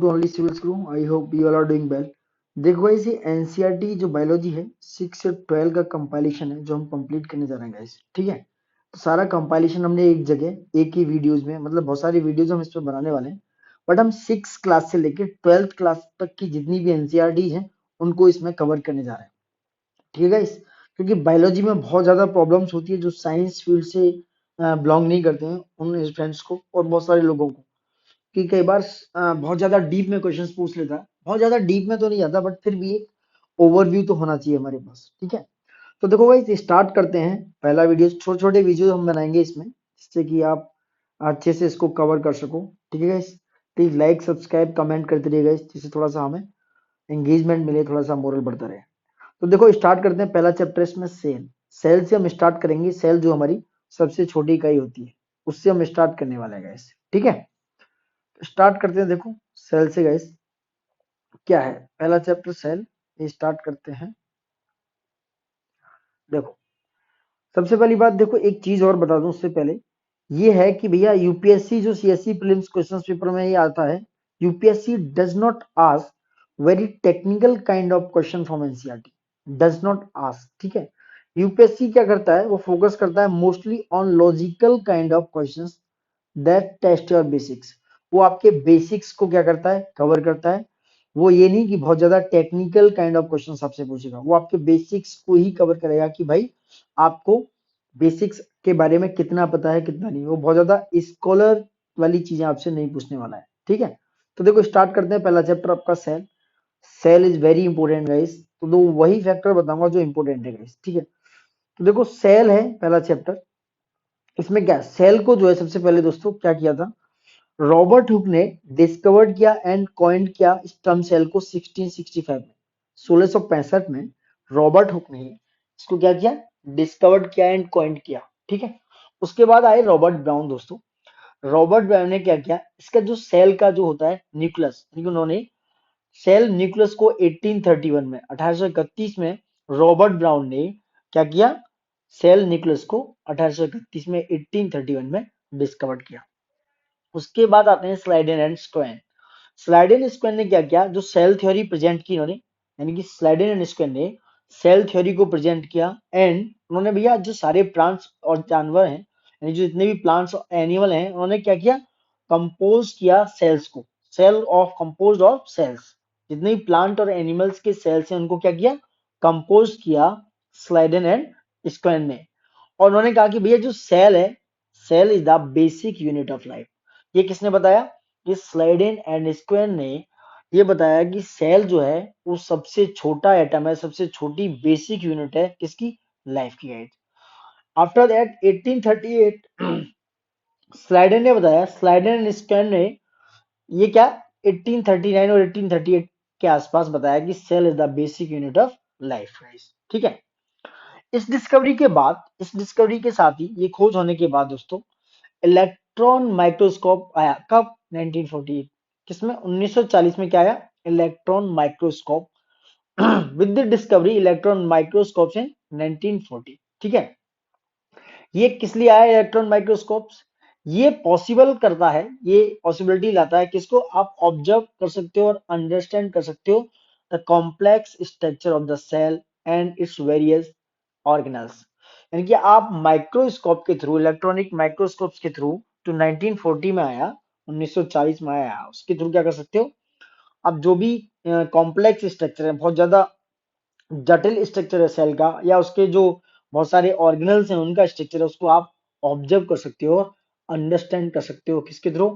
to only civil crew. I hope you all are doing well. देखो guys, ये NCERT जो biology है 6 से 12 का कंपाइलेशन है जो हम कंप्लीट करने जा रहे हैं गाइस, ठीक है। तो सारा कंपाइलेशन हमने एक जगह एक ही वीडियोस में, मतलब बहुत सारी वीडियोस हम इस पर बनाने वाले हैं, बट हम 6 क्लास से लेकर 12th क्लास तक की जितनी भी एनसीईआरटी है उनको इसमें कवर करने जा रहे हैं, ठीक है गाइस। क्योंकि बायोलॉजी में बहुत ज्यादा प्रॉब्लम्स होती है जो साइंस फील्ड से बिलोंग नहीं करते हैं उन स्टूडेंट्स को और बहुत सारे लोगों को, कि कई बार बहुत ज्यादा डीप में क्वेश्चंस पूछ लेता है। बहुत ज्यादा डीप में तो नहीं जाता, बट फिर भी एक ओवरव्यू तो होना चाहिए हमारे पास, ठीक है। तो देखो भाई, स्टार्ट करते हैं। पहला वीडियो, छोटे छोटे वीडियो हम बनाएंगे इसमें, जिससे कि आप अच्छे से इसको कवर कर सको, ठीक है guys. Please like subscribe comment करते रहिएगा, जिससे थोड़ा सा हमें एंगेजमेंट मिले, थोड़ा सा मोरल बढ़ता रहे। तो देखो स्टार्ट करते हैं। पहला चैप्टर इसमें सेल। सेल से हम स्टार्ट करेंगे। सेल जो हमारी सबसे छोटी इकाई होती है, उससे हम स्टार्ट करने वाले हैं गाइस, ठीक है। स्टार्ट करते हैं। देखो सेल से गाइस क्या है, पहला चैप्टर सेल, ये स्टार्ट करते हैं। देखो सबसे पहली बात, देखो एक चीज और बता दूं उससे पहले, ये है कि भैया यूपीएससी जो सीएससी प्रीलिम्स क्वेश्चन पेपर में ये आता है, UPSC does not ask very technical kind of question from NCERT, does not ask, ठीक है। यूपीएससी क्या करता है, वो फोकस करता है mostly on logical kind of questions that test your basics. वो आपके बेसिक्स को क्या करता है, कवर करता है। वो ये नहीं कि बहुत ज्यादा टेक्निकल काइंड ऑफ क्वेश्चन आपसे पूछेगा, वो आपके बेसिक्स को ही कवर करेगा कि भाई आपको बेसिक्स के बारे में कितना पता है कितना नहीं। वो बहुत ज्यादा स्कॉलर वाली चीजें आपसे नहीं पूछने वाला है, ठीक है। तो देखो स्टार्ट करते हैं। पहला चैप्टर आपका cell. Cell is very important guys, तो दो वही फैक्टर बताऊंगा जो इंपॉर्टेंट है गाइस, ठीक है। तो देखो सेल है पहला चैप्टर। इसमें क्या, सेल को जो है सबसे पहले दोस्तों क्या किया था, रॉबर्ट हुक ने डिस्कवर्ड किया एंड कॉइंड किया स्टर्म सेल को 1665 में। 1665 में रॉबर्ट हुक ने इसको क्या किया, डिस्कवर्ड किया एंड कॉइंड किया, ठीक है। उसके बाद आए रॉबर्ट ब्राउन दोस्तों। रॉबर्ट ब्राउन ने क्या किया, इसका जो सेल का जो होता है न्यूक्लियस, उन्होंने सेल न्यूक्लियस को 1831 में 1831 में रॉबर्ट ब्राउन ने क्या किया, सेल न्यूक्लियस को 1831 में 1831 में डिस्कवर्ड किया। उसके बाद आते हैं स्लाइडेन एंड स्क्वेन। स्लाइडेन स्क्वेन ने क्या किया, जो सेल थ्योरी प्रेजेंट की इन्होंने, यानी कि स्लाइडेन एंड स्क्वेन ने सेल थ्योरी को प्रेजेंट किया। एंड उन्होंने भैया जो सारे प्लांट्स और जानवर हैं, यानी जो जितने भी प्लांट्स और एनिमल हैं, उन्होंने क्या किया, कंपोज किया सेल्स को, cell of compose of cells. जितने भी प्लांट और एनिमल्स के सेल्स हैं उनको क्या किया, कंपोज किया स्लाइडेन एंड स्क्वेन ने। और उन्होंने कहा कि भैया जो सेल है, cell is the basic unit of life. ये किसने बताया, ये स्लाइडेन एंड स्क्वेन ने ये बताया कि सेल जो है वो सबसे छोटा एटम है, सबसे छोटी बेसिक यूनिट है किसकी, लाइफ की गाइड। आफ्टर दैट 1838 स्लाइडेन ने बताया, स्लाइडेन एंड स्क्वेन ने ये क्या 1839 और 1838 के आसपास बताया कि cell is the basic unit of life, ठीक है। इस डिस्कवरी के बाद, इस डिस्कवरी के साथ ही ये खोज होने के बाद दोस्तों, इलेक्ट्रॉन माइक्रोस्कोप आया कब, 1948। किसमें, 1940 में क्या आया, electron microscope. With the discovery electron microscope इन 1940, ठीक है। ये किस लिए आया इलेक्ट्रॉन माइक्रोस्कोप्स, ये पॉसिबल करता है, ये पॉसिबिलिटी लाता है किसको, आप ऑब्जर्व कर सकते हो और अंडरस्टैंड कर सकते हो the complex structure of the cell and its various organelles. यानी कि आप माइक्रोस्कोप के थ्रू, इलेक्ट्रॉनिक माइक्रोस्कोप के थ्रू, जो 1940 में आया, 1940 में आया, उसके थ्रू क्या कर सकते हो, आप जो भी कॉम्प्लेक्स स्ट्रक्चर है, बहुत ज्यादा जटिल स्ट्रक्चर है सेल का, या उसके जो बहुत सारे ऑर्गेनल्स हैं उनका स्ट्रक्चर है, उसको आप ऑब्जर्व कर सकते हो, अंडरस्टैंड कर सकते हो किसके थ्रू,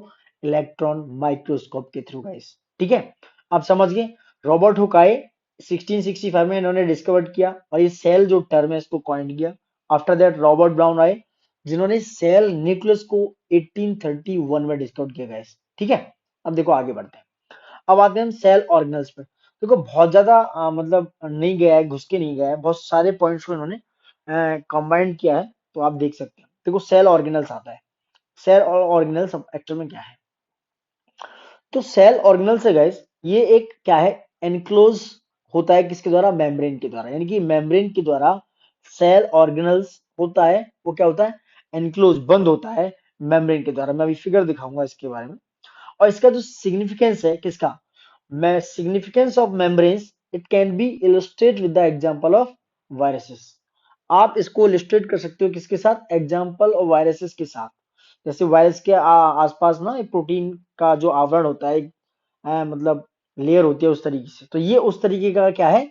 इलेक्ट्रॉन माइक्रोस्कोप के थ्रू गाइस, ठीक है। आप समझ गए। रॉबर्ट हुक आए 1665 में, इन्होंने डिस्कवर किया और ये सेल जो टर्म है इसको कॉइंड किया। आफ्टर दैट रॉबर्ट ब्राउन आए, जिन्होंने सेल न्यूक्लियस को 1831 में डिस्कवर किया गाइस, ठीक है। अब देखो आगे बढ़ते हैं। अब आते हैं हम सेल ऑर्गेनल्स पे। देखो बहुत ज्यादा मतलब नहीं गया है, घुस के नहीं गया है, बहुत सारे पॉइंट्स को इन्होंने कंबाइंड किया है, तो आप देख सकते हैं। देखो सेल ऑर्गेनल्स आता है। सेल और ऑर्गेनल्स एक्चुअल में क्या है, तो सेल ऑर्गेनल से गाइस ये एक क्या है, एनक्लोज होता है किसके द्वारा, मेम्ब्रेन के द्वारा, यानी कि मेम्ब्रेन के द्वारा सेल ऑर्गेनल्स होता है, वो क्या होता है, एनक्लोज, बंद होता है मेम्ब्रेन के द्वारा। मैं अभी फिगर दिखाऊंगा इसके बारे में। और इसका जो सिग्निफिकेंस है किसका, मैं significance of membranes it can be illustrate with the example of viruses. आप इसको इलस्ट्रेट कर सकते हो किसके साथ, एग्जांपल ऑफ वायरसेस के साथ। जैसे वायरस के आसपास ना एक प्रोटीन का जो आवरण होता है, एक मतलब लेयर होती है उस तरीके से, तो ये उस तरीके का क्या है,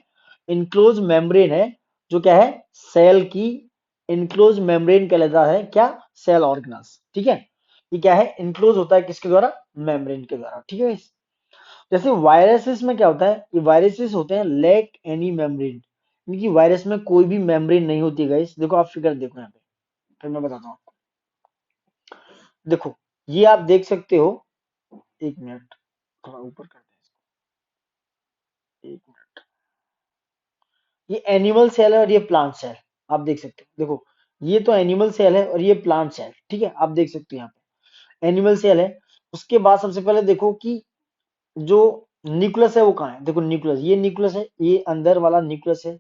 इनक्लोज मेम्ब्रेन है, जो क्या है, सेल की इनक्लोज मेम्ब्रेन कहलाता है क्या, सेल ऑर्गेनल्स। ठीक है, ये क्या है, इनक्लोज होता है किसके द्वारा, मेम्ब्रेन के द्वारा। ठीक है, जैसे वायरसेस में क्या होता है, ये वायरसेस होते हैं लैक एनी मेम्ब्रेन, इनकी वायरस में कोई भी मेम्ब्रेन नहीं होती है गाइस। देखो आप फिगर देखो यहाँ पे, फिर मैं बताता हूँ आपको। देखो ये आप देख सकते हो, एक मिनट थोड़ा ऊपर करते हैं, एक मिनट, ये एनिमल सेल है और ये प्लांट सेल, आप देख सकते हो। देखो ये तो एनिमल सेल है और ये प्लांट सेल, ठीक है, आप देख सकते हो यहाँ पे एनिमल सेल है। उसके बाद सबसे पहले देखो कि जो न्यूक्लियस है वो कहाँ है, देखो न्यूक्लियस, ये न्यूक्लियस है, ये अंदर वाला न्यूक्लियस है।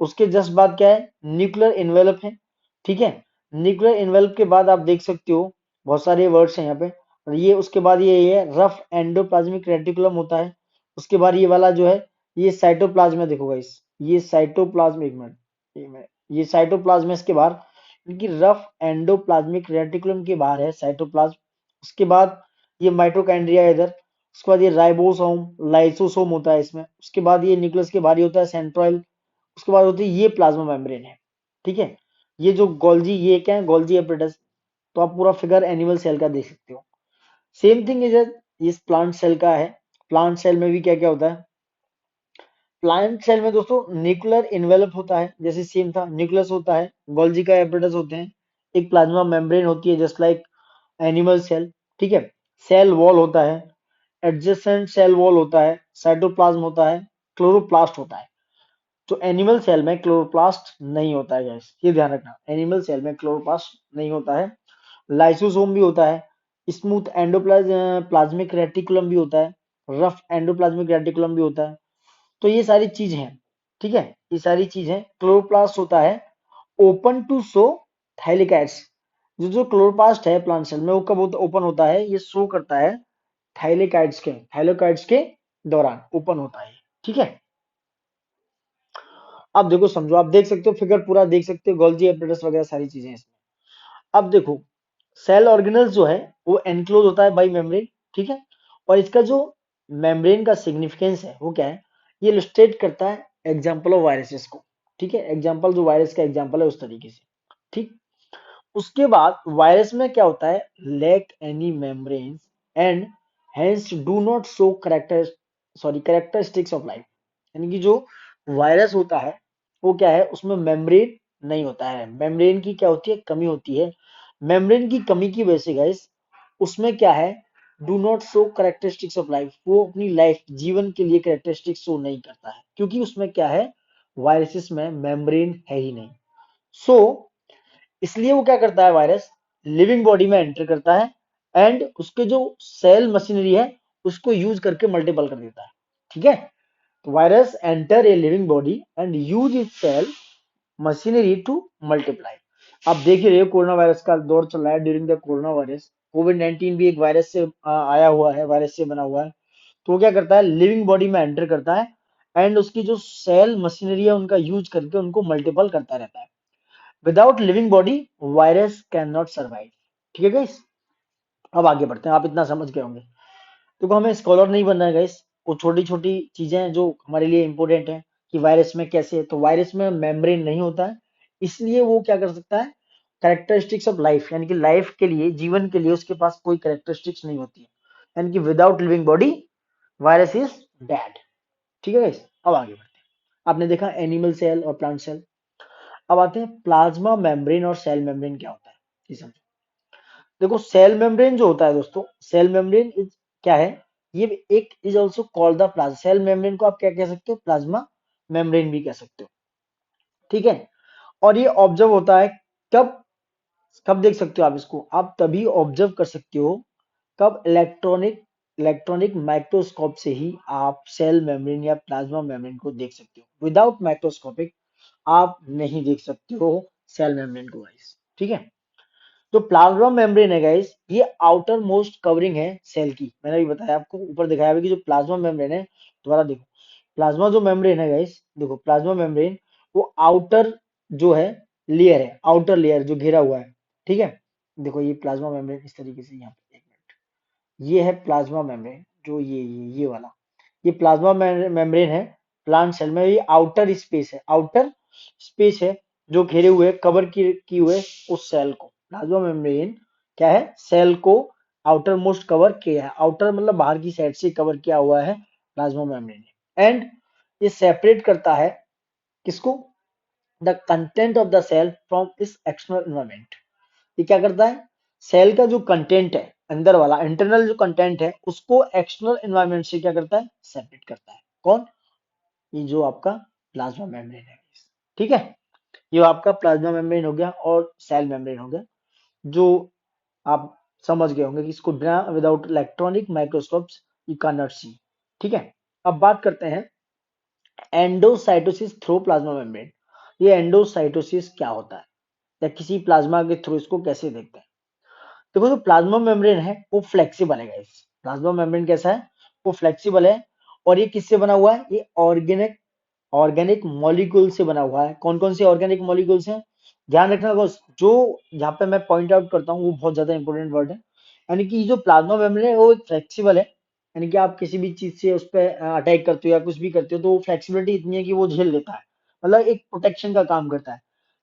उसके जस्ट बाद क्या है, न्यूक्लियर इन्वेलप है। ठीक है, न्यूक्लियर इन्वेलप के बाद आप देख सकते हो बहुत सारे वर्ड्स हैं यहाँ पे, और ये उसके बाद ये है रफ एंडोप्लाज्मिक रेटिकुलम होता है। उसके बाद ये वाला जो है ये साइटोप्लाज्म है, देखो गाइस ये साइटोप्लाज्म, एक मिनट, ये साइटोप्लाज्म है, इसके बाहर क्योंकि रफ एंडोप्लाज्मिक रेटिकुलम के बाहर है साइटोप्लाज्म। उसके बाद ये माइटोकॉन्ड्रिया है इधर। उसके बाद ये राइबोसोम लाइसोसोम होता है इसमें। उसके बाद ये न्यूक्लियस के बाहर ही होता है सेंट्रोइल। उसके बाद होती है ये प्लाज्मा मेम्ब्रेन है। ठीक है, ये जो गोल्जी, ये क्या है, गोल्जी एपरेटस। तो आप पूरा फिगर एनिमल सेल का देख सकते हो। सेम थिंग इज इस प्लांट सेल का है। प्लांट सेल में भी क्या क्या होता है, प्लांट सेल में दोस्तों न्यूक्लियर इन्वेलप होता है, जैसे सेम था, न्यूक्लियस होता है, गोल्जी का एपरेटस होते हैं, एक प्लाज्मा मेम्ब्रेन होती है जस्ट लाइक एनिमल सेल। ठीक है, सेल वॉल होता है, एडजेसेंट सेल वॉल होता है, साइटोप्लाज्म होता है, क्लोरोप्लास्ट होता है। तो एनिमल सेल में क्लोरोप्लास्ट नहीं होता है गैस, ये ध्यान रखना, एनिमल सेल में क्लोरोप्लास्ट नहीं होता है। लाइसोसोम भी होता है, स्मूथ एंडोप्लाज्मिक रेटिकुलम भी होता है, रफ एंडोप्लाज्मिक रेटिकुलम भी होता है। तो ये सारी चीज हैं। ठीक है, ये सारी चीज हैं। क्लोरोप्लास्ट होता है ओपन टू शो थाइलिकाइड्स। जो क्लोरोप्लास्ट है प्लांट सेल में वो कब ओपन होता है, ये शो करता है थाइलेकाइड्स के दौरान ओपन होता है। ठीक है, अब देखो समझो, आप देख सकते हो फिगर पूरा देख सकते हो, गोल्जी एपरेटस वगैरह सारी चीजें इसमें। अब देखो सेल ऑर्गेनल्स जो है वो एनक्लोज होता है बाई मेम्ब्रेन। ठीक है, और इसका जो मेम्ब्रेन का सिग्निफिकेंस है वो क्या है, ये इलस्ट्रेट करता है एग्जांपल ऑफ वायरसेस को। ठीक है, एग्जांपल जो वायरस का एग्जांपल है उस तरीके से। ठीक, उसके बाद वायरस में क्या होता है, lack any membranes and hence do not show characteristics of life. यानी कि जो वायरस होता है वो क्या है, उसमें मेम्ब्रेन नहीं होता है, मेम्ब्रेन की क्या होती है, कमी होती है। मेम्ब्रेन की कमी की वजह से गाइस उसमें क्या है, do not show characteristics of life, वो अपनी लाइफ जीवन के लिए कैरेक्टरिस्टिक्स शो नहीं करता है, क्योंकि उसमें क्या है, वायरसेस में मेम्ब्रेन है ही नहीं। सो इसलिए वो क्या करता है, वायरस लिविंग बॉडी में एंटर करता है एंड उसके जो सेल मशीनरी है उसको यूज करके मल्टीपल कर देता है। ठीक है, तो virus enter a living body and use it cell machinery to multiply. आप देख ही रहे हो कोरोना वायरस का दौर चल रहा है, ड्यूरिंग द कोरोना वायरस कोविड-19 भी एक वायरस से आया हुआ है, वायरस से बना हुआ है। तो वो क्या करता है, लिविंग बॉडी में एंटर करता है एंड उसकी जो सेल मशीनरी है उनका यूज करके उनको मल्टीपल करता रहता है। Without leaving body virus can not survive. ठीक है गाइस, अब आगे बढ़ते हैं, आप इतना समझ गए होंगे। तो हमें स्कॉलर नहीं बनना है गाइस, वो छोटी छोटी चीजें हैं जो हमारे लिए इंपॉर्टेंट है कि वायरस में कैसे है। तो वायरस में मेम्ब्रेन नहीं होता है, इसलिए वो क्या कर सकता है, कैरेक्टरिस्टिक्स ऑफ लाइफ, यानी कि लाइफ के लिए, जीवन के लिए उसके पास कोई कैरेक्टरिस्टिक्स नहीं होती है, यानी कि without leaving body virus is dead. ठीक है गाइस, अब आगे बढ़ते हैं। आपने देखा एनिमल सेल और प्लांट सेल। अब आते हैं प्लाज्मा मेम्ब्रेन और सेल मेम्ब्रेन क्या होता है, ये समझो। देखो सेल मेम्ब्रेन जो होता है दोस्तों, सेल मेम्ब्रेन इज क्या है, ये एक is also called the plasma, cell membrane को आप क्या कह सकते हो, प्लाज्मा मेम्ब्रेन भी कह सकते हो। ठीक है, और ये ऑब्जर्व होता है कब, कब देख सकते हो आप इसको, आप तभी ऑब्जर्व कर सकते हो कब, इलेक्ट्रॉनिक माइक्रोस्कोप से ही आप सेल मेम्ब्रेन या प्लाज्मा मेम्ब्रेन को देख सकते हो। विदाउट माइक्रोस्कोपिक आप नहीं देख सकते हो सेल मेम्ब्रेन को गाइस। ठीक है, जो प्लाज्मा मेम्ब्रेन है गाइस, ये आउटर मोस्ट कवरिंग है सेल की। मैंने अभी बताया आपको, ऊपर दिखाया हुआ कि जो प्लाज्मा मेम्ब्रेन है, दोबारा देखो, प्लाज्मा जो मेम्ब्रेन है गाइस, देखो प्लाज्मा मेम्ब्रेन वो आउटर जो है लेयर है, आउटर लेयर जो घेरा हुआ है, ठीक है। देखो ये प्लाज्मा मेम्ब्रेन इस तरीके से, यहाँ पे एक मिनट, ये है प्लाज्मा मेम्ब्रेन, जो ये वाला, ये प्लाज्मा मेम्ब्रेन है प्लांट सेल में। ये आउटर स्पेस है, आउटर स्पेस है जो घेरे हुए कवर की हुए उस सेल को। प्लाज्मा मेम्ब्रेन क्या है, सेल को आउटर मोस्ट कवर किया है, आउटर मतलब बाहर की साइड से कवर किया हुआ है प्लाज्मा मेम्ब्रेन। एंड ये सेपरेट करता है किसको, the content of the cell from इस एक्सटर्नल एनवायरमेंट। ये क्या करता है, सेल का जो कंटेंट है अंदर वाला, इंटरनल जो कंटेंट है, उसको एक्सटर्नल एनवायरमेंट से क्या करता है, सेपरेट करता है। कौन, ये जो आपका प्लाज्मा मेम्ब्रेन है, ठीक है। ये आपका प्लाज्मा मेम्ब्रेन हो गया और सेल मेम्ब्रेन हो गया, जो आप समझ गए होंगे कि इसको बिना without electronic microscopes you can not see, ठीक है। अब बात करते हैं एंडोसाइटोसिस थ्रू प्लाज्मा मेम्ब्रेन। ये एंडोसाइटोसिस क्या होता है, या किसी प्लाज्मा के थ्रू इसको कैसे देखते हैं। देखो जो प्लाज्मा मेम्ब्रेन है वो फ्लेक्सिबल है गाइस, प्लाज्मा मेम्ब्रेन कैसा है, वो फ्लेक्सिबल है। और ये किससे बना हुआ है, ये ऑर्गेनिक ऑर्गेनिक मॉलिक्यूल से बना हुआ है। कौन कौन से ऑर्गेनिक मॉलिक्यूल्स हैं, ध्यान रखना दोस्त, जो यहाँ पे मैं पॉइंट आउट करता हूँ वो बहुत ज्यादा इंपॉर्टेंट वर्ड है। यानी कि जो प्लाज्मा मेम्ब्रेन है वो फ्लेक्सिबल है, यानी कि आप किसी भी चीज से उस पर अटैक करते हो या कुछ भी करते हो तो वो फ्लेक्सिबिलिटी इतनी है कि वो झेल लेता है, मतलब एक प्रोटेक्शन का काम करता है।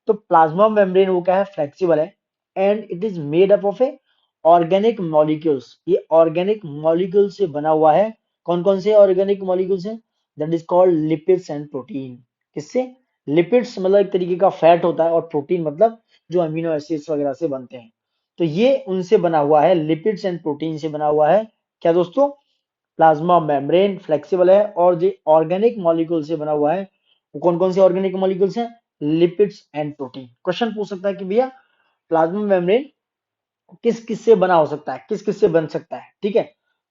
तो प्लाज्मा मेम्ब्रेन वो क्या है, फ्लेक्सिबल है। And it is made up of A organic molecules, ये ऑर्गेनिक मॉलिक्यूल से बना हुआ है। कौन कौन से ऑर्गेनिक मॉलिक्यूल्स हैं, that is called lipids and protein. किससे, लिपिड्स मतलब एक तरीके का फैट होता है, और प्रोटीन मतलब जो अमीनो एसिड्स वगैरह से बनते हैं। तो ये उनसे बना हुआ है, लिपिड्स एंड प्रोटीन से बना हुआ है। क्या दोस्तों, प्लाज्मा मेम्ब्रेन फ्लेक्सिबल है और जो ऑर्गेनिक मॉलिक्यूल से बना हुआ है, वो कौन कौन से ऑर्गेनिक मॉलिक्यूल्स हैं, लिपिड्स एंड प्रोटीन। क्वेश्चन पूछ सकता है कि भैया प्लाज्मा मेम्ब्रेन किस किस से बना हो सकता है, किस किस से बन सकता है, ठीक है।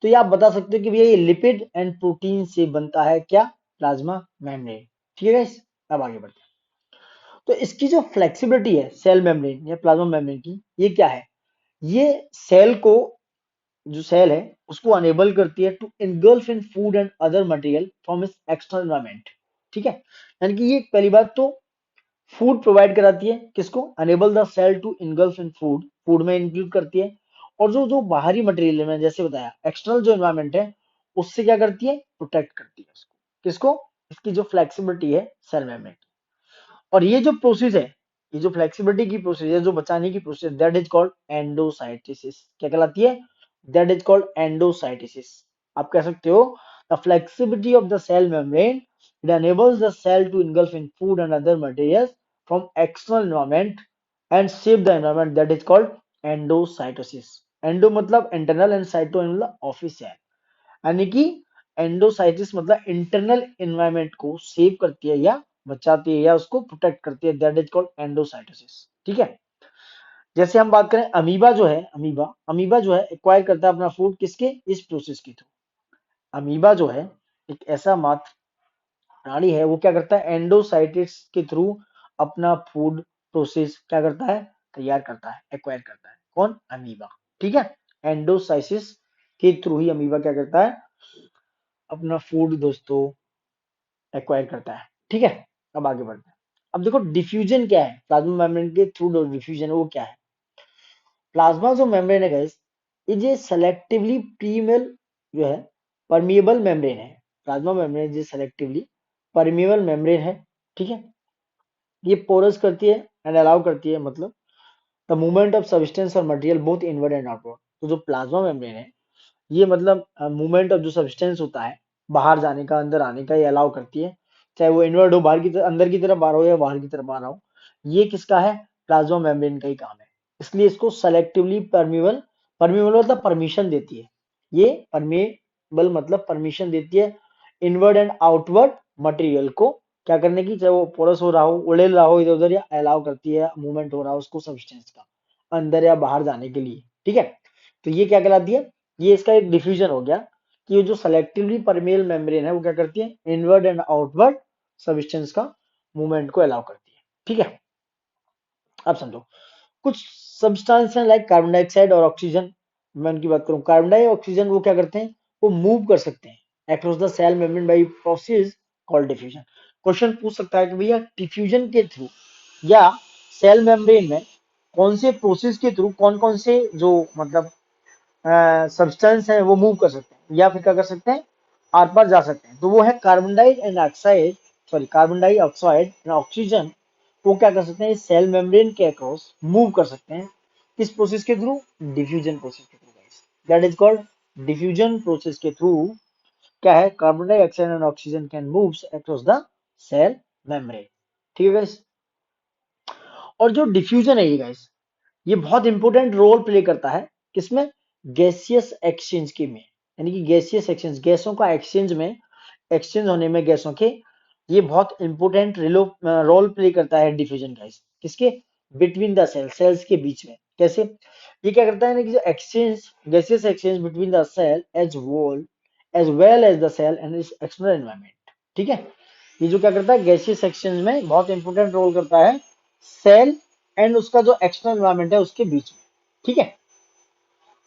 तो ये आप बता सकते हो कि भैया ये लिपिड एंड प्रोटीन से बनता है क्या, प्लाज्मा मेम्ब्रेन, ठीक है guys? अब आगे बढ़ते हैं। तो इसकी जो फ्लेक्सिबिलिटी है सेल मेम्ब्रेन या प्लाज्मा मेम्ब्रेन की, ये क्या है, ये सेल को, जो सेल है उसको अनेबल करती है to engulf in food and other material from its external environment, ठीक है। यानी कि ये पहली बात तो फूड प्रोवाइड कराती है, किसको, enable the cell to engulf in food, food में इंक्लूड करती है। और जो जो बाहरी मटेरियल है, मैंने जैसे बताया एक्सटर्नल जो एनवायरनमेंट है, उससे क्या करती है, प्रोटेक्ट करती है उसको, किसको, इसकी जो फ्लेक्सिबिलिटी है सेल मेम्ब्रेन। और ये जो प्रोसेस है, ये जो फ्लेक्सिबिलिटी की प्रोसेस है, जो बचाने की process, that is called endocytosis. क्या कहलाती है, दैट इज कॉल्ड एंडोसाइटोसिस। आप कह सकते हो the flexibility of the cell membrane, it enables the cell to engulf in food and other materials from external environment and shape the environment, that is called endocytosis. Endo मतलब internal and cyto मतलब office है, यानी कि एंडोसाइटिस मतलब internal environment को save करती है या बचाती है या उसको प्रोटेक्ट करती है, दैट इज कॉल्ड एंडोसाइटोसिस, ठीक है। जैसे हम बात करें अमीबा जो है, अमीबा अमीबा जो है एक्वायर करता है अपना फूड किसके, इस प्रोसेस के थ्रू। अमीबा जो है एक ऐसा मात्र प्राणी है, वो क्या करता है, एंडोसाइटिस के थ्रू अपना फूड प्रोसेस क्या करता है, तैयार करता है, एक्वायर करता है। कौन, अमीबा, ठीक है। एंडोसाइसिस के थ्रू ही अमीबा क्या करता है, अपना फूड दोस्तों एक्वायर करता है, ठीक है। अब आगे बढ़ते हैं। अब देखो डिफ्यूजन क्या है, प्लाज्मा मेम्ब्रेन के थ्रू जो डिफ्यूजन है वो क्या है। प्लाज्मा जो मेम्ब्रेन है गाइस, ये सेलेक्टिवली प्रीमियल जो है परमिएबल मेम्ब्रेन है। प्लाज्मा मेम्ब्रेन जो सेलेक्टिवली परमिएबल मेम्ब्रेन है, ठीक है। ये पोरस करती है एंड अलाउ करती है, मतलब द मूवमेंट ऑफ सब्सटेंस और material both inward and outward. तो जो प्लाज्मा मेम्ब्रेन है, ये मतलब मूवमेंट ऑफ जो सब्सटेंस होता है बाहर जाने का अंदर आने का, ये अलाउ करती है, चाहे वो इनवर्ड हो, बाहर की तरफ, अंदर की तरफ आ रहा हो या बाहर की तरफ आ रहा हो। ये किसका है, प्लाज्मा मेम्ब्रेन का ही काम है। इसलिए इसको सेलेक्टिवली परमिएबल, परमिएबल मतलब परमिशन देती है, ये परमिएबल मतलब परमिशन देती है इनवर्ड एंड आउटवर्ड मटेरियल को क्या करने की, चाहे वो पोरस हो रहा हो, उड़ेल रहा हो इधर उधर, या अलाउ करती है, मूवमेंट हो रहा हो उसको सब्सटेंस का अंदर या बाहर जाने के लिए, ठीक है। तो ये क्या कहलाती है, ये इसका एक डिफ्यूजन हो गया कि ये जो सेलेक्टिवली परमेल मेम्ब्रेन है वो क्या करती है, इनवर्ड एंड आउटवर्ड सब्सटेंस का मूवमेंट को अलाउ करती है, ठीक है। अब समझो कुछ सब्सटेंस हैं लाइक कार्बन डाइऑक्साइड और ऑक्सीजन। मैं उनकी बात करूं, कार्बन डाइऑक्साइड ऑक्सीजन वो क्या करते हैं, वो मूव कर सकते हैं across the cell membrane by process called diffusion. Question पूछ सकता है कि भैया डिफ्यूजन के थ्रू या सेल मेम्ब्रेन में कौन से प्रोसेस के थ्रू कौन कौन से जो मतलब सब्सटेंस है वो मूव कर सकते हैं या फिर क्या कर सकते हैं, आर पार जा सकते हैं। तो वो है carbon dioxide, sorry carbon dioxide and oxygen. वो क्या कर सकते हैं, सेल मेम्ब्रेन के अक्रॉस मूव कर सकते हैं। किस प्रोसेस के थ्रू, डिफ्यूजन प्रोसेस के through guys, that is called diffusion process के थ्रू क्या है, carbon dioxide and oxygen can moves across the cell membrane. ठीक है गाइस। और जो डिफ्यूजन है ये गाइस, ये बहुत इंपॉर्टेंट रोल प्ले करता है किसमें, गैसियस एक्सचेंज के में, यानी कि गैसियस एक्सचेंज, गैसों का एक्सचेंज में, एक्सचेंज होने में गैसों के, ये बहुत इंपॉर्टेंट रोल प्ले करता है डिफ्यूजन गाइस, किसके, बिटवीन द सेल, सेल्स के बीच में। कैसे, ये क्या करता है ना कि जो exchange, gaseous exchange between the cell as well as the cell and its external environment. ठीक है, ये जो क्या करता है, गैसियस एक्सचेंज में बहुत इंपॉर्टेंट रोल करता है सेल एंड उसका जो एक्सटर्नल एनवायरनमेंट है उसके बीच में। ठीक है,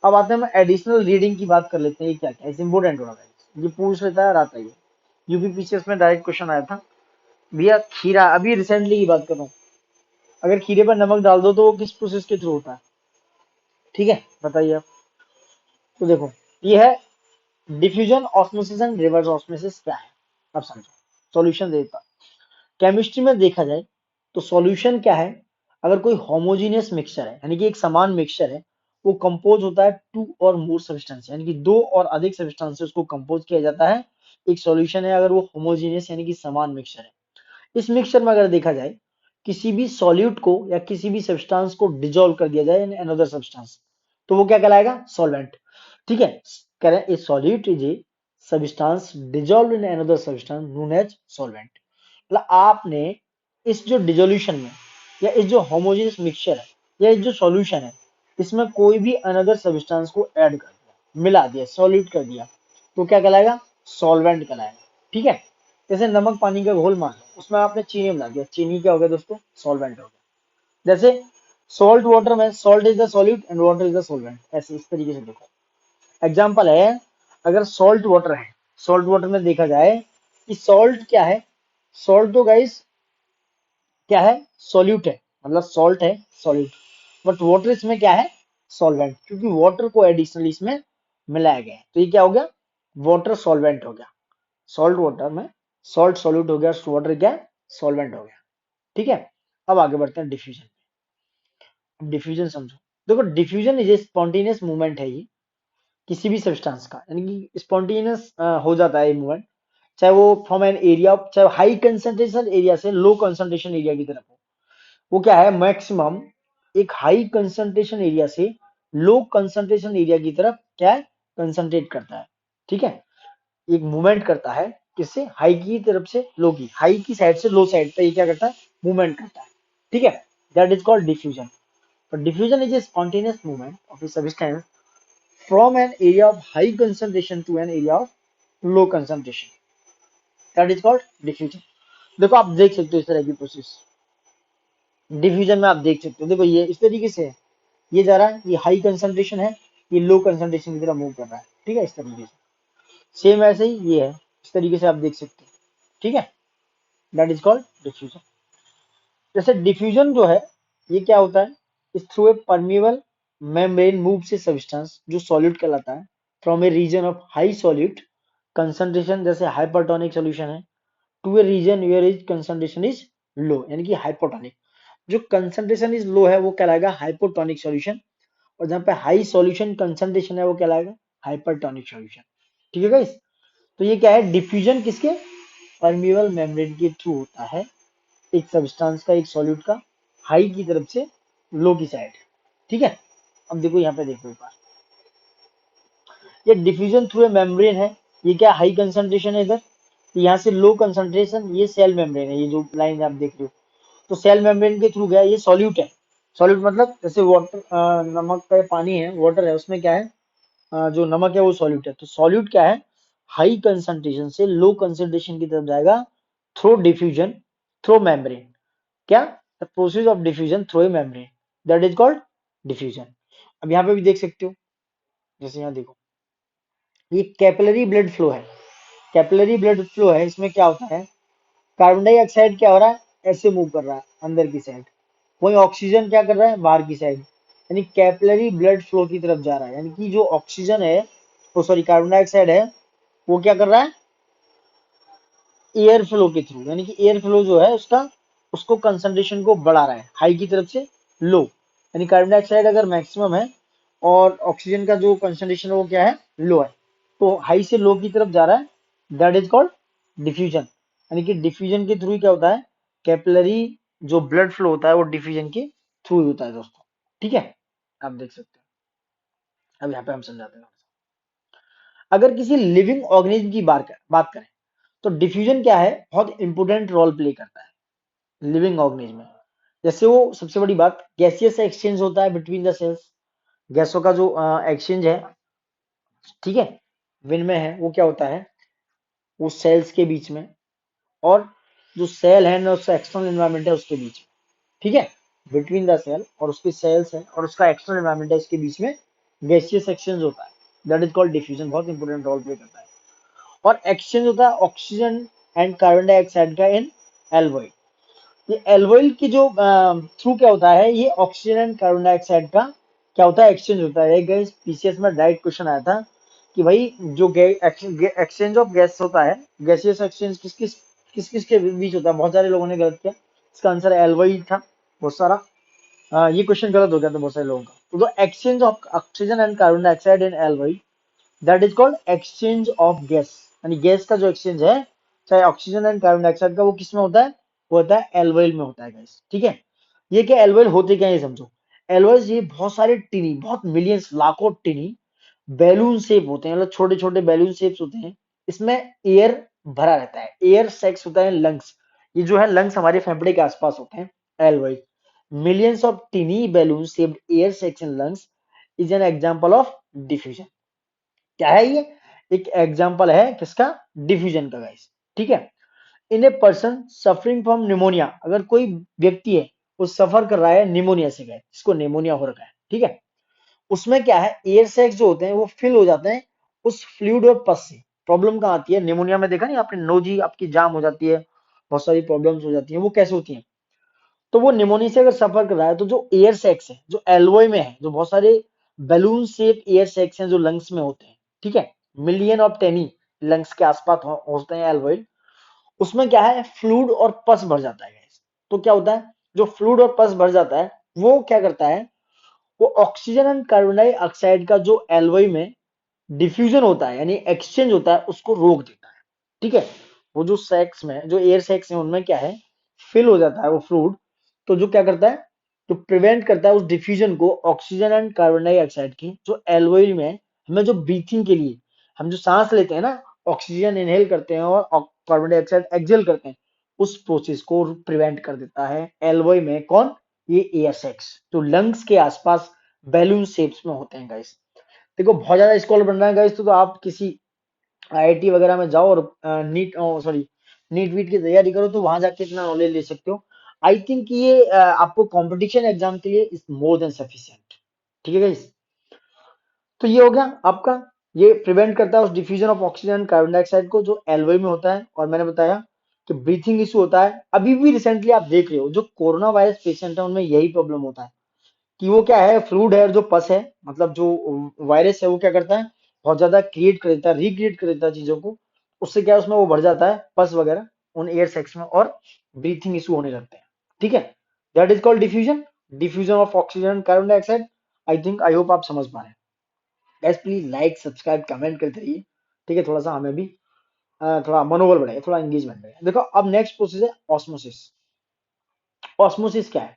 अब आते हैं, हम एडिशनल रीडिंग की बात कर लेते हैं, ये क्या क्या है इंपॉर्टेंट होगा गाइस, ये पूछ लेता है, आता है ये यूपीपीसीएस में डायरेक्ट क्वेश्चन आया था। भैया खीरा, अभी रिसेंटली की बात कर रहा हूँ, अगर खीरे पर नमक डाल दो तो वो किस प्रोसेस के थ्रू होता है, ठीक है बताइए आप। तो देखो, ये है diffusion, osmosis and reverse osmosis क्या है, अब समझो, सॉल्यूशन देता। केमिस्ट्री में देखा जाए तो सॉल्यूशन क्या है, अगर कोई होमोजीनियस मिक्सचर है, यानी कि एक समान मिक्सचर है, वो कंपोज होता है टू और मोर सब्सटेंस, यानी कि दो और अधिक सब्सटेंसेस को कंपोज किया जाता है, एक सॉल्यूशन है अगर वो होमोजीनियस यानी कि समान मिक्सचर है। इस मिक्सचर में अगर देखा जाए, किसी भी सॉल्यूट को या किसी भी सब्सटेंस को डिजोल्व कर दिया जाए इन अनदर सब्सटेंस, तो वो क्या कहलाएगा, सॉल्वेंट। ठीक है, कह रहे हैं a solute is a substance dissolve in another substance known as solvent. मतलब आपने इस जो डिजोल्यूशन में या इस जो होमोजेनियस मिक्सचर है या इस जो सॉल्यूशन है, इसमें कोई भी अनदर सब्सटेंस को ऐड कर दिया, मिला दिया, सॉल्यूट कर दिया, तो क्या कहलाएगा, सॉल्वेंट कहलाएगा। ठीक है, जैसे नमक पानी का घोल मान लो, उसमें आपने चीनी मिला दिया, चीनी क्या हो गया दोस्तों, सॉल्वेंट हो गया। जैसे सॉल्ट वाटर में, salt is the solute and water is the solvent, ऐसे इस तरीके से देखो। एग्जाम्पल है, अगर सॉल्ट वाटर है, सॉल्ट वाटर में देखा जाए कि सॉल्ट क्या है, सॉल्ट तो गाइस क्या है, सॉल्यूट है, मतलब सॉल्ट है, सॉल्यूट, बट वाटर इसमें क्या है, सॉल्वेंट, क्योंकि वाटर को एडिशनली इसमें मिलाया गया है, तो ये क्या हो गया, वाटर सॉल्वेंट हो गया। सॉल्ट वाटर में सॉल्ट सॉल्यूट हो गया, वाटर क्या है, सॉल्वेंट हो गया। ठीक है, अब आगे बढ़ते हैं डिफ्यूजन। डिफ्यूजन समझो, देखो diffusion is a spontaneous movement है ये, किसी भी सब्सटेंस का, यानी कि स्पॉन्टेनियस हो जाता है ये मूवमेंट, चाहे वो फ्रॉम एन एरिया, चाहे हाई कंसंट्रेशन एरिया से लो कंसंट्रेशन एरिया की तरफ हो। वो क्या है, मैक्सिमम एक हाई कंसंट्रेशन एरिया से लो कंसंट्रेशन एरिया की तरफ क्या है, कंसंट्रेट करता है। ठीक है, एक मूवमेंट करता है, किससे, हाई की तरफ से लो की, हाई की साइड से लो साइड पे ये क्या करता है, मूवमेंट करता है। ठीक है, that is called diffusion. But diffusion is a spontaneous movement of a substance from an area of high concentration to an area of low concentration. That is called diffusion. देखो आप देख सकते हो इस तरह की प्रोसेस, डिफ्यूजन में आप देख सकते हो, देखो ये इस तरीके से है, ये जा रहा है, ये हाई कंसंट्रेशन है, ये लो कंसंट्रेशन की तरफ मूव कर रहा है। ठीक है, इस तरीके से, सेम ऐसे ही ये है, इस तरीके से आप देख सकते हो। ठीक है, दैट इज कॉल्ड डिफ्यूजन। जैसे डिफ्यूजन जो है, ये क्या होता है, इस through a permeable membrane move से सब्सटेंस जो सॉल्यूट कहलाता है from a region of high solute concentration, जैसे हाइपरटोनिक सॉल्यूशन है, to a region where is concentration is low, यानी कि हाइपोटोनिक, जो कंसंट्रेशन इज लो है वो कहलाएगा हाइपोटोनिक सॉल्यूशन, और जहां पे हाई सॉल्यूशन कंसंट्रेशन है वो कहलाएगा हाइपरटोनिक सॉल्यूशन। ठीक है गाइस, तो ये क्या है, डिफ्यूजन किसके, परमिएबल मेम्ब्रेन के थ्रू होता है, एक सब्सटेंस का, एक सॉल्यूट का, हाई की तरफ से लो की साइड। ठीक है, अब देखो यहाँ पे देखो एक बार, ये डिफ्यूजन थ्रू ए मेम्ब्रेन है, ये क्या हाई कंसंट्रेशन है इधर, तो यहाँ से लो कंसंट्रेशन, ये सेल मेम्ब्रेन है, ये जो लाइन आप देख रहे हो, तो सेल मेम्ब्रेन के थ्रू गया, ये सॉल्यूट है। सॉल्यूट मतलब जैसे वाटर, नमक का पानी है, वाटर है, उसमें क्या है, जो नमक है वो सॉल्यूट है, तो सॉल्यूट क्या है, हाई कंसंट्रेशन से लो कंसंट्रेशन की तरफ जाएगा थ्रू डिफ्यूजन, थ्रू मेम्ब्रेन। क्या, the process of diffusion through a membrane, that is called diffusion. अब यहाँ पे भी देख सकते हो, जैसे यहाँ देखो, ये कैपिलरी ब्लड फ्लो है। कैपिलरी ब्लड फ्लो है, इसमें क्या होता है, कार्बन डाइऑक्साइड क्या हो रहा है, ऐसे मूव कर रहा है अंदर की साइड, वही ऑक्सीजन क्या कर रहा है, बाहर की साइड, यानी कैपिलरी ब्लड फ्लो की तरफ जा रहा है। यानी कि जो ऑक्सीजन है, वो सॉरी कार्बन डाइऑक्साइड है, वो क्या कर रहा है, एयर फ्लो के थ्रू, यानी कि एयर फ्लो जो है उसका, उसको कंसंट्रेशन को बढ़ा रहा है, हाई की तरफ से लो। यानी कार्बन डाइऑक्साइड अगर मैक्सिमम है और ऑक्सीजन का जो कंसंट्रेशन है वो क्या है, लो है, तो हाई से लो की तरफ जा रहा है, दैट इज कॉल्ड डिफ्यूजन। यानी कि डिफ्यूजन के थ्रू क्या होता है, कैपिलरी जो ब्लड फ्लो होता है वो डिफ्यूजन के थ्रू होता है दोस्तों। ठीक है, आप देख सकते हैं। अब यहाँ पे हम समझाते हैं, अगर किसी लिविंग ऑर्गेनिज्म की बात करें तो डिफ्यूजन क्या है, बहुत इंपोर्टेंट रोल प्ले करता है लिविंग ऑर्गेनिज्म में। जैसे वो सबसे बड़ी बात, गैसियस एक्सचेंज होता है बिटवीन द सेल्स, गैसों का जो एक्सचेंज है, ठीक है, विनिमय है, वो क्या होता है, वो सेल्स के बीच में, और जो सेल है ना उसका एक्सटर्नल एनवायरनमेंट है उसके बीच में, ठीक है, बिटवीन द सेल और उसकी सेल्स है और उसका एक्सटर्नल एनवायरनमेंट है, इसके बीच में गैसियस एक्सचेंज होता है, दैट इज कॉल्ड डिफ्यूजन, बहुत इंपॉर्टेंट रोल प्ले करता है। और एक्सचेंज होता है ऑक्सीजन एंड कार्बन डाइऑक्साइड का इन एल्वोइड। ये एल्वोइल की जो थ्रू क्या होता है, ये ऑक्सीजन एंड कार्बन डाइऑक्साइड का क्या होता है, एक्सचेंज होता है। गाइस पीसीएस में डायरेक्ट क्वेश्चन आया था कि भाई जो एक्सचेंज ऑफ गैस होता है, गैसियस एक्सचेंज किस किस के बीच होता है, बहुत सारे लोगों ने गलत किया, इसका आंसर एल्वोइल था बहुत सारा। ये क्वेश्चन गलत हो गया था बहुत सारे लोगों का। तो exchange of oxygen and carbon dioxide in alveoli, that is called exchange of gas. यानी गैस का जो एक्सचेंज है, चाहे ऑक्सीजन एंड कार्बन डाइऑक्साइड का, वो किस में होता है, वो होता है एल्वोइल में होता है गैस। ठीक है, ये क्या एल्वोइल होते क्या है ये समझो। एल्वोइल्स ये बहुत सारे टिनी, बहुत मिलियंस लाखों टिनी बैलून शेप होते हैं, मतलब छोटे छोटे बैलून शेप्स होते हैं, इसमें एयर भरा रहता है, एयर सेक्स होता है लंग्स, ये जो है लंग्स हमारे फेफड़े के आसपास होते हैं alveoli. Millions of tiny balloon shaped air sacs in lungs is an example of diffusion. क्या है ये, एक एग्जांपल है किसका, डिफ्यूजन का गाइस। ठीक है, in a person suffering from pneumonia, अगर कोई व्यक्ति है वो सफर कर रहा है निमोनिया से, गए जिसको निमोनिया हो रखा है, ठीक है, उसमें क्या है, एयर सैक्स जो होते हैं वो फिल हो जाते हैं उस फ्लूइड और पस से। प्रॉब्लम कहाँ आती है, निमोनिया में देखा नहीं आपने, नोजी आपकी जाम हो जाती है, बहुत सारी प्रॉब्लम्स हो जाती है, वो कैसे होती है, तो वो निमोनिया से अगर सफर कर रहा है तो जो एयर सैक्स है, जो एल्वोय में है, जो बहुत सारे बैलून शेप एयर सैक्स हैं जो लंग्स में होते हैं, ठीक है, मिलियन ऑफ टेनी लंग्स के आसपास होते हैं एल्वोय, उसमें क्या है, फ्लूइड और पस भर जाता है guys। तो क्या होता है, जो फ्लूइड और पस भर जाता है वो क्या करता है, वो ऑक्सीजन एंड कार्बन डाइऑक्साइड का जो एल्वोय में डिफ्यूजन होता है, यानी एक्सचेंज होता है, उसको रोक देता है। ठीक है, वो जो सेक्स में, जो एयर सेक्स है उनमें क्या है, फिल हो जाता है वो फ्लूइड, तो जो क्या करता है, जो प्रिवेंट करता है उस डिफ्यूजन को, ऑक्सीजन एंड कार्बन डाइऑक्साइड की जो एल्वोइल में, हमें जो ब्रीथिंग के लिए, हम जो सांस लेते हैं ना, ऑक्सीजन इनहेल करते हैं और कार्बन डाइऑक्साइड एक्सहेल करते हैं, उस प्रोसेस को प्रिवेंट कर देता है एल्वोय में, कौन, ये एयर सेक्स जो लंग्स के आसपास बैलून शेप्स में होते हैं गाइस। देखो बहुत ज्यादा स्कॉलर बन रहा है गाइस, तो आप किसी आईआईटी वगैरह में जाओ और नीट सॉरी नीट वीट की तैयारी करो, तो वहां जाके इतना नॉलेज ले सकते हो। आई थिंक ये आपको कंपटीशन एग्जाम के लिए इज मोर देन सफिशिएंट। ठीक है गाइस, तो ये हो गया आपका, ये प्रिवेंट करता है उस diffusion of oxygen carbon dioxide को जो एल्वोय में होता है। और मैंने बताया कि ब्रीथिंग इशू होता है, अभी भी रिसेंटली आप देख रहे हो जो कोरोना वायरस पेशेंट है उनमें यही प्रॉब्लम होता है कि वो क्या है, फ्लूइड है और जो पस है, मतलब जो वायरस है वो क्या करता है, बहुत ज्यादा क्रिएट कर देता है, रिक्रिएट कर देता है चीजों को, उससे क्या है, उसमें वो बढ़ जाता है पस वगैरह उन एयर सेक्स में, और ब्रीथिंग इशू होने लगते हैं। ठीक है, that is called diffusion, diffusion of oxygen carbon dioxide. I think I hope आप समझ पा रहे हैं guys, please like subscribe comment करते रहिए। ठीक है, थोड़ा सा हमें भी थोड़ा मनोबल बढ़ेगा, थोड़ा एंगेजमेंट बढ़ेगा। देखो अब नेक्स्ट प्रोसेस है ऑस्मोसिस। ऑस्मोसिस क्या है,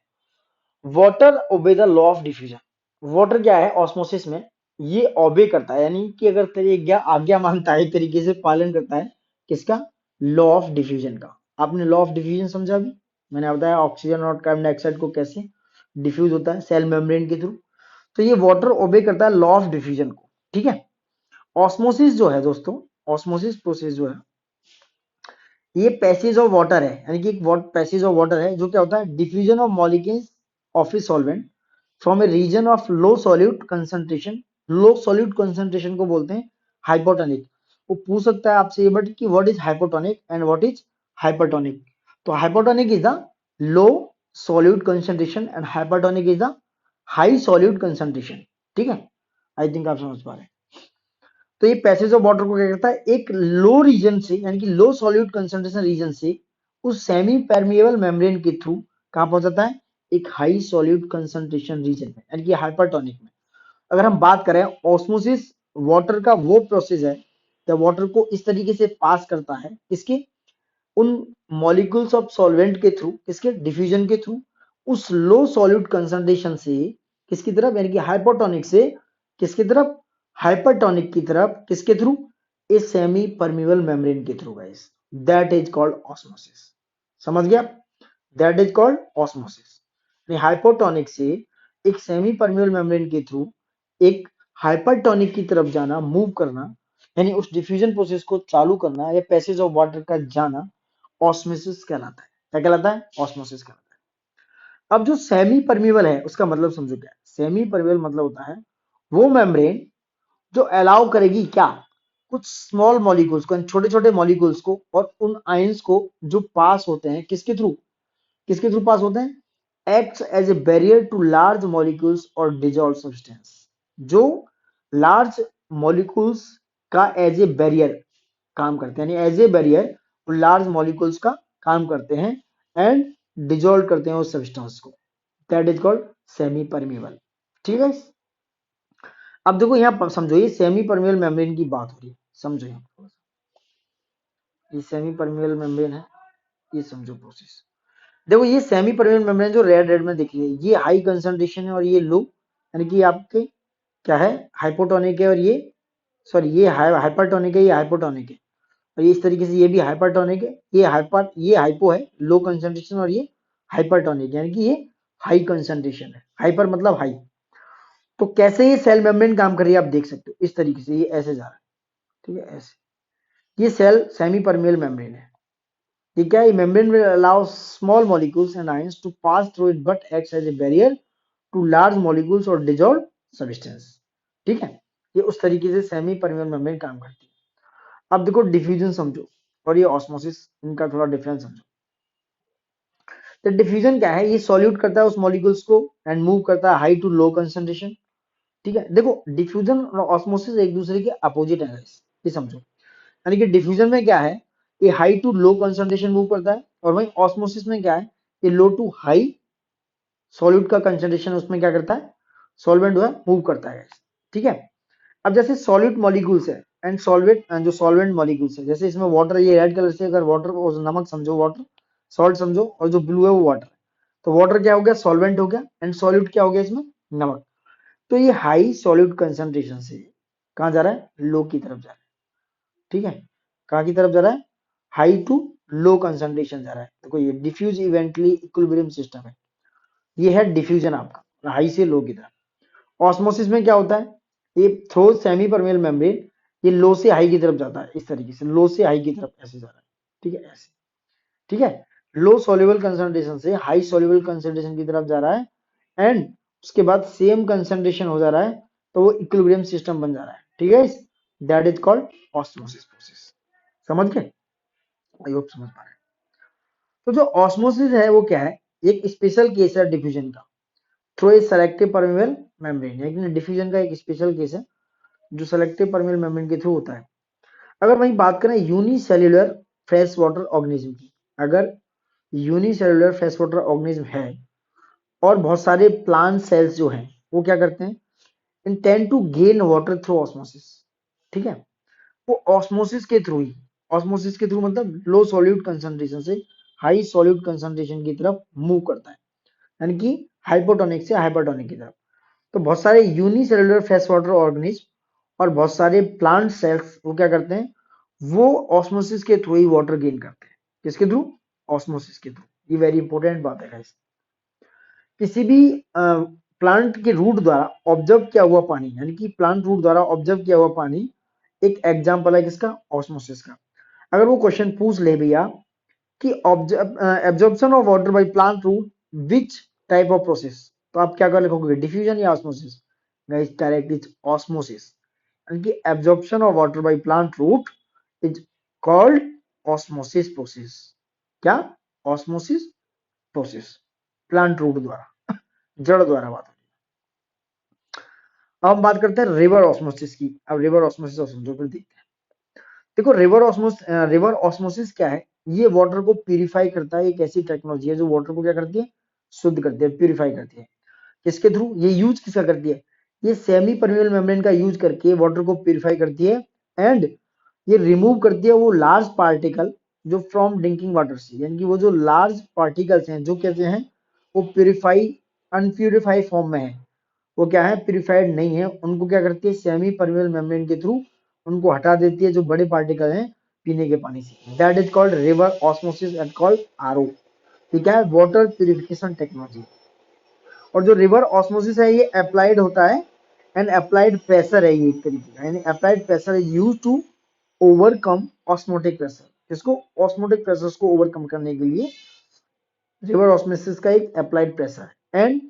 water obey the law of diffusion. Water क्या है ऑस्मोसिस में, ये ओबे करता है, यानी कि अगर तेरी आज्ञा आज्ञा मानता है, एक तरीके से पालन करता है किसका, लॉ ऑफ डिफ्यूजन का। आपने लॉ ऑफ डिफ्यूजन समझा अभी, मैंने बताया ऑक्सीजन और कार्बन डाइऑक्साइड को कैसे डिफ्यूज होता है सेल मेम्ब्रेन के थ्रू। तो ये वाटर ओबे करता है लॉ ऑफ डिफ्यूजन को। ठीक है, ऑस्मोसिस जो है दोस्तों, ऑस्मोसिस प्रोसेस जो है, ये पैसेज ऑफ वाटर है, यानी कि एक पैसेज ऑफ वाटर है, जो क्या होता है, diffusion of molecules of a solvent from a region of low solute concentration, low solute concentration को बोलते हैं हाइपोटोनिक। वो पूछ सकता है आपसे ये बट कि what is hypotonic and what is hypertonic. तो hypotonic is the low solute concentration and hypertonic is the high solute concentration. ठीक है, आई थिंक आप समझ पा रहे हैं। तो ये पैसेज ऑफ वाटर को क्या करता है, एक लो रीजन से यानी कि लो सॉल्यूट कंसंट्रेशन रीजन से उस सेमी परमिएबल मेम्ब्रेन के थ्रू कहां पहुंचाता है, एक हाई सॉल्यूट कंसंट्रेशन रीजन में यानी कि हाइपरटोनिक में। अगर हम बात करें ऑस्मोसिस, वाटर का वो प्रोसेस है जब वाटर को इस तरीके से पास करता है इसके उन मॉलिक्यूल्स ऑफ सॉल्वेंट के थ्रू, किसके डिफ्यूजन के थ्रू, उस लो सॉल्यूट कंसंट्रेशन से किसकी तरफ यानी कि हाइपोटोनिक से किसकी तरफ, हाइपरटोनिक की तरफ, किसके through, a semi permeable membrane के through guys, that is called osmosis. समझ गया, that is called osmosis. Hypotonic से एक सेमी परमिबल मेम्ब्रेन के थ्रू एक हाइपरटोनिक की तरफ जाना, मूव करना, यानी उस डिफ्यूजन प्रोसेस को चालू करना या पैसेज ऑफ वाटर का जाना ऑस्मोसिस कहलाता है। क्या कहलाता है, ऑस्मोसिस कहलाता है। अब जो सेमी परमिबल है उसका मतलब समझो क्या है। सेमी परमिबल मतलब होता है वो मेम्ब्रेन जो अलाउ करेगी क्या, कुछ स्मॉल मॉलिक्यूल्स को, छोटे छोटे मॉलिक्यूल्स को और उन आयंस को जो पास होते हैं किसके थ्रू, किसके थ्रू पास होते हैं, acts as a barrier to large molecules और डिजॉल्व सब्सटेंस। जो लार्ज मॉलिक्यूल्स का एज ए बैरियर काम करते हैं, यानी as a barrier large molecules का काम करते हैं एंड डिजोल्व करते हैं उस सब्सटेंस को, that is called semi permeable. ठीक है, अब देखो यहाँ समझो ये सेमी परमिएबल मेम्ब्रेन की बात हो रही है, समझो यहाँ ये सेमी परमिएबल मेम्ब्रेन है, ये समझो प्रोसेस। देखो ये सेमी परमिएबल मेम्ब्रेन जो रेड रेड में दिख रही है ये हाई कंसंट्रेशन है और ये लो, यानी कि आपके क्या है, हाइपोटोनिक है और ये सॉरी ये हाइपरटोनिक है, ये हाइपोटोनिक है। और ये इस तरीके से ये भी हाइपरटोनिक है, ये हाइपो है लो कंसंट्रेशन और ये हाइपरटोनिक यानी कि ये हाई कंसंट्रेशन है, हाइपर मतलब हाई। तो कैसे ये सेल मेम्ब्रेन काम कर रही है आप देख सकते हो, इस तरीके से ये ऐसे जा रहा है, ठीक है ऐसे। ये सेल सेमी परमिएबल मेम्ब्रेन है, ये क्या है, membrane will allow small molecules and ions to pass through it but acts as a barrier to large molecules और डिजॉल्व सब्सटेंस। ठीक है, ये उस तरीके से सेमी परमिएबल मेम्ब्रेन काम करती है। अब देखो डिफ्यूजन समझो और ये ऑस्मोसिस, इनका थोड़ा डिफरेंस समझो। तो डिफ्यूजन क्या है, ये सॉल्यूट करता है उस मॉलिक्यूल्स को एंड मूव करता है हाई टू लो कंसंट्रेशन। ठीक है, देखो डिफ्यूजन और ऑस्मोसिस एक दूसरे के अपोजिट है guys, ये समझो। यानी कि डिफ्यूजन में क्या है, ये high to low concentration move करता है और वहीं ऑस्मोसिस में क्या है, ये लो टू हाई सॉल्यूट का कंसंट्रेशन उसमें क्या करता है, सॉल्वेंट जो है मूव करता है guys। ठीक है, अब जैसे सॉल्यूट मॉलिक्यूल्स है एंड सॉल्वेंट, जो सॉल्वेंट मॉलिक्यूल्स है, जैसे इसमें वाटर, ये रेड कलर से अगर वाटर को नमक समझो, वाटर सॉल्ट समझो, और जो ब्लू है वो वाटर। तो वाटर क्या हो गया, सॉल्वेंट हो गया एंड सॉल्यूट क्या हो गया इसमें, नमक। तो ये हाई सॉल्यूट कंसंट्रेशन से कहाँ जा रहा है, लो की तरफ जा रहा है। ठीक है, कहाँ की तरफ जा रहा है, हाई टू लो कंसंट्रेशन जा रहा है। देखो ये डिफ्यूज इवेंटली इक्विलिब्रियम सिस्टम है, ये है डिफ्यूजन आपका हाई से लो की तरफ। ऑस्मोसिस में क्या होता है, ये थ्रो सेमी परमेबल मेम्ब्रेन, ये लो से हाई की तरफ जाता है, इस तरीके से लो से हाई की तरफ ऐसे जा रहा है। ठीक है ऐसे, ठीक है, लो सोल्यूबल कंसंट्रेशन से हाई सोल्यूबल कंसंट्रेशन की तरफ जा रहा है एंड उसके बाद सेम कंसंट्रेशन हो जा रहा है तो वो इक्विलिब्रियम सिस्टम बन जा रहा है। ठीक है, that is called osmosis process. समझ गए, आई होप समझ पा रहे हैं। तो जो ऑस्मोसिस है वो क्या है, एक स्पेशल केस है डिफ्यूजन का through a selective permeable membrane, लेकिन डिफ्यूजन का एक स्पेशल केस है जो सेलेक्टिव परमेबल मेम्ब्रेन के थ्रू होता है। अगर वहीं बात करें यूनिसेल्युलर फ्रेश वाटर ऑर्गेनिज्म की, अगर यूनिसेल्युलर फ्रेश वाटर ऑर्गेनिज्म है और बहुत सारे प्लांट सेल्स जो हैं वो क्या करते हैं, intend to gain water through osmosis. ठीक है, वो ऑस्मोसिस के थ्रू ही, ऑस्मोसिस के थ्रू मतलब लो सॉल्यूट कंसंट्रेशन से हाई सॉल्यूट कंसंट्रेशन की तरफ मूव करता है, यानी कि हाइपोटोनिक से हाइपरटोनिक की तरफ। तो बहुत सारे यूनिसेल्युलर फ्रेश वाटर ऑर्गेनिज्म और बहुत सारे प्लांट सेल्स वो क्या करते हैं, वो ऑस्मोसिस के थ्रू ही वाटर गेन करते हैं। किसके थ्रू, ऑस्मोसिस के थ्रू। ये वेरी इंपॉर्टेंट बात है गाइस। किसी भी प्लांट के रूट द्वारा ऑब्जर्व किया हुआ पानी, यानी कि प्लांट रूट द्वारा ऑब्जर्व किया हुआ पानी एक एग्जाम्पल है किसका, ऑस्मोसिस का। अगर वो क्वेश्चन पूछ ले भैया कि absorption of water by plant root which type of process, तो आप क्या कर लिखोगे, डिफ्यूजन या osmosis? Guys direct is osmosis, यानी कि absorption of water by plant root is called osmosis process. क्या? ऑस्मोसिस प्रोसेस, प्लांट रूट द्वारा, जड़ द्वारा बात हो। अब हम बात करते हैं रिवर ऑस्मोसिस की। अब रिवर ऑस्मोसिस और समझो फिर देखते हैं। देखो रिवर ऑस्मोसिस क्या है? ये वाटर को प्यूरिफाई करता है। एक ऐसी टेक्नोलॉजी है जो वाटर को क्या करती है, शुद्ध करती है, प्यूरिफाई करती है। किसके थ्रू? ये यूज किसका करती है? ये सेमी परमेबल मेम्ब्रेन का यूज करके वाटर को प्यूरिफाई करती है एंड ये रिमूव करती है वो लार्ज पार्टिकल जो फ्रॉम ड्रिंकिंग वाटर से, यानी कि वो जो लार्ज पार्टिकल्स हैं जो कैसे हैं, वो प्यूरिफाई अनप्यूरिफाई फॉर्म में है, वो क्या है, प्यूरिफाइड नहीं है, उनको क्या करती है, सेमी परमेबल मेम्ब्रेन के थ्रू उनको हटा देती है, जो बड़े पार्टिकल हैं पीने के पानी से। That is called river osmosis and called RO. ये क्या है? Water purification technology. और जो रिवर ऑस्मोसिस है ये अप्लाइड होता है एंड अप्लाइड प्रेशर है, ये एक तरीके का, यानी applied pressure is use to overcome osmotic pressure. किसको? ऑस्मोटिक प्रेशर को ओवरकम करने के लिए रिवर ऑस्मोसिस का एक अप्लाइड प्रेशर है। एंड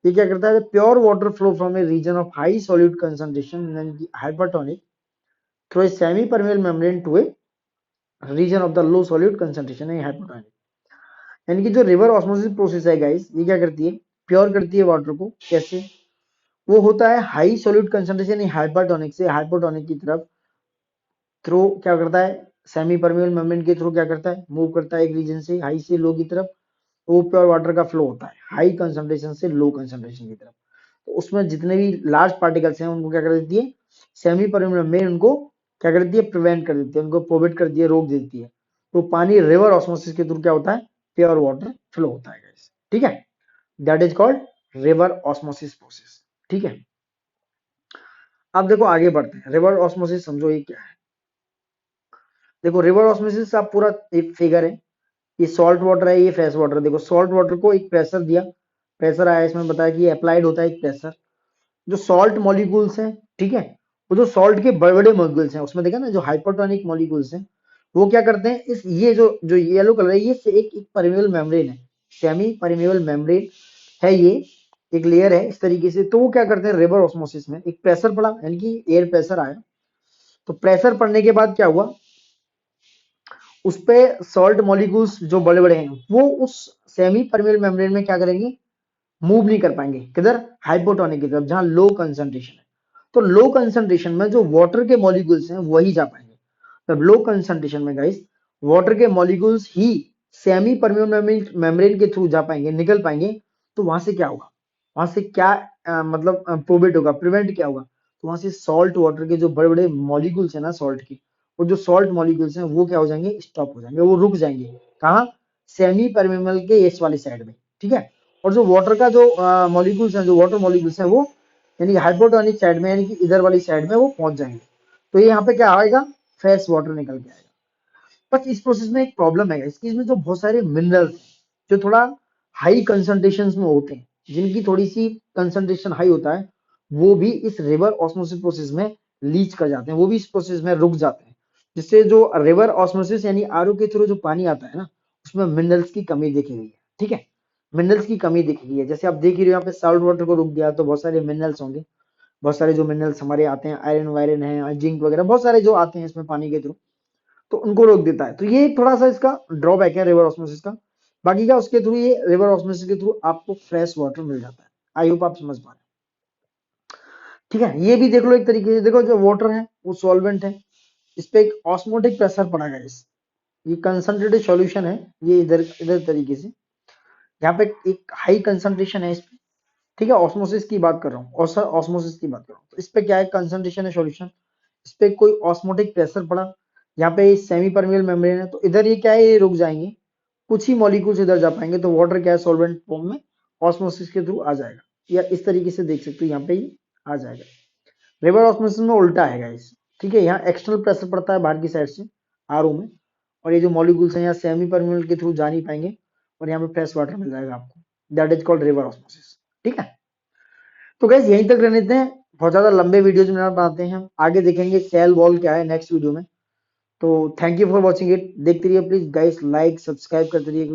ये क्या करता है, pure water flow from a region of high solute concentration यानी कि hypertonic through a semi permeable membrane to a region of the low solute concentration है हाइपरटोनिक। यानी कि जो रिवर ऑस्मोसिस प्रोसेस है गाइस, ये क्या करती है, प्योर करती है वाटर को। कैसे? वो होता है हाई सॉल्यूट कंसंट्रेशन हाइपरटोनिक से हाइपोटोनिक की तरफ थ्रू क्या करता है, सेमी परमेबल मेम्ब्रेन के थ्रू क्या करता है, मूव करता है एक रीजन से हाई से लो की तरफ। वो प्योर वाटर का फ्लो होता है हाई कंसंट्रेशन से लो कंसंट्रेशन की तरफ। तो उसमें जितने भी लार्ज पार्टिकल्स हैं उनको क्या कर देती है, सेमी परमेबल मेम्ब्रेन उनको क्या कर देती है, प्रिवेंट कर देती है, उनको प्रोहिबिट कर दिया, रोक देती है। तो पानी रिवर ऑस्मोसिस के थ्रू क्या होता है, प्योर वाटर फ्लो होता है गाइस। ठीक है, that is called river osmosis process. ठीक है, अब देखो आगे बढ़ते हैं। रिवर ऑस्मोसिस समझो ये क्या है। देखो रिवर ऑस्मोसिस का पूरा एक फिगर है। ये सॉल्ट वाटर है, ये फ्रेश वाटर। देखो सॉल्ट वाटर को एक प्रेशर दिया, प्रेशर आया, इसमें बताया कि ये अप्लाइड होता है एक प्रेशर। जो सॉल्ट मॉलिक्यूल्स हैं, ठीक है, वो जो सॉल्ट के बड़े बड़े मॉलिक्यूल्स हैं, उसमें देखा ना जो हाइपरटोनिक मॉलिक्यूल्स हैं, वो क्या करते हैं, इस ये जो जो येलो कलर है, ये से एक परमेबल मेम्ब्रेन है, सेमी परमेबल मेम्ब्रेन है ये, एक लेयर है इस तरीके से। तो वो क्या करते हैं, रिवर ऑस्मोसिस में एक प्रेशर पड़ा, यानी कि एयर प्रेशर आया। तो प्रेशर पड़ने के बाद क्या हुआ, उस पे सॉल्ट मॉलिक्यूल्स जो बड़े बड़े हैं वो उस सेमी परमेबल मेम्ब्रेन में क्या करेंगे, मूव नहीं कर पाएंगे। किधर? हाइपोटोनिक की तरफ, जहां लो कंसंट्रेशन है। तो लो कंसंट्रेशन में जो वाटर के मॉलिक्यूल्स हैं वही जा पाएंगे। तब लो कंसंट्रेशन में गाइस वाटर के मॉलिक्यूल्स ही सेमी परमेबल मेम्ब्रेन के थ्रू जा पाएंगे, निकल पाएंगे। तो वहां से क्या होगा, वहां से क्या मतलब प्रोहिबिट होगा, प्रिवेंट क्या होगा, तो वहां से सॉल्ट वाटर के जो बड़े बड़े मॉलिक्यूल्स है ना सॉल्ट के, वो जो सॉल्ट मॉलिक्यूल्स हैं वो क्या हो जाएंगे, स्टॉप हो जाएंगे, वो रुक जाएंगे। कहाँ? सेमी परमेबल के इस वाली साइड में। ठीक है, और जो वाटर का जो मॉलिक्यूल्स हैं, जो वाटर मॉलिक्यूल्स हैं, वो यानी हाइपोटोनिक साइड में, यानी कि इधर वाली साइड में वो पहुंच जाएंगे। तो ये यहाँ पे क्या आएगा, फ्रेश वाटर निकल के आएगा। बस इस प्रोसेस में एक प्रॉब्लम है इसकी, इसमें जो बहुत सारे मिनरल्स जो थोड़ा हाई कंसंट्रेशन में होते हैं, जिनकी थोड़ी सी कंसंट्रेशन हाई होता है, वो भी इस रिवर ऑस्मोसिस प्रोसेस में लीच कर जाते हैं, वो भी इस प्रोसेस में रुक जाते हैं। जिससे जो रिवर ऑस्मोसिस यानी आरओ के थ्रू जो पानी आता है ना, उसमें मिनरल्स की कमी देखी गई है। ठीक है, मिनरल्स की कमी देखी गई है। जैसे आप देख रहे हो यहाँ पे सॉल्ट वाटर को रुक दिया तो बहुत सारे मिनरल्स होंगे, बहुत सारे जो मिनरल्स हमारे आते हैं, आयरन वायरन है, जिंक वगैरह, बहुत सारे जो आते हैं इसमें पानी के थ्रू, तो उनको रोक देता है। तो ये थोड़ा सा इसका ड्रॉबैक है रिवर ऑस्मोसिस का। बाकी का उसके थ्रू, ये रिवर ऑस्मोसिस के थ्रू आपको फ्रेश वाटर मिल जाता है। आई होप आप समझ पा रहे हैं। ठीक है, ये भी देख लो एक तरीके से। देखो जो वाटर है वो सॉल्वेंट है, इस पे एक ऑस्मोटिक प्रेशर पड़ा गया, इस ये कंसंट्रेटेड सॉल्यूशन है, ये इधर इधर तरीके से, यहाँ पे एक हाई कंसंट्रेशन है इस पे। ठीक है, ऑस्मोसिस की बात कर रहा हूँ, ऑस्मोसिस की बात कर रहा हूँ। तो इस पे क्या है, कंसंट्रेशन है सॉल्यूशन, इस पे कोई ऑस्मोटिक प्रेशर पड़ा, यहाँ पे सेमी परमेबल मेम्ब्रेन है, तो इधर ये क्या है, ये रुक जाएंगे, कुछ ही मॉलिक्यूल्स इधर जा पाएंगे। तो वाटर क्या है, सॉल्वेंट फॉर्म में ऑस्मोसिस के थ्रू आ जाएगा, या इस तरीके से देख सकते हो, यहाँ पे ही आ जाएगा। रिवर ऑस्मोसिस में उल्टा है गाइस। ठीक है, यहाँ एक्सटर्नल प्रेशर पड़ता है बाहर की साइड से आरओ में, और ये जो मॉलिक्यूल्स हैं यहाँ सेमी परमेबल के थ्रू जा नहीं पाएंगे, और यहाँ पे फ्रेश वाटर मिल जाएगा आपको। That is called river osmosis. ठीक है, तो गैस यहीं तक रहने देते हैं, बहुत ज्यादा लंबे वीडियोज में बनाते हैं हम, आगे देखेंगे सेल वॉल क्या है नेक्स्ट वीडियो में। तो thank you for watching it, देखते रहिए प्लीज गाइस, लाइक सब्सक्राइब करते रहिए।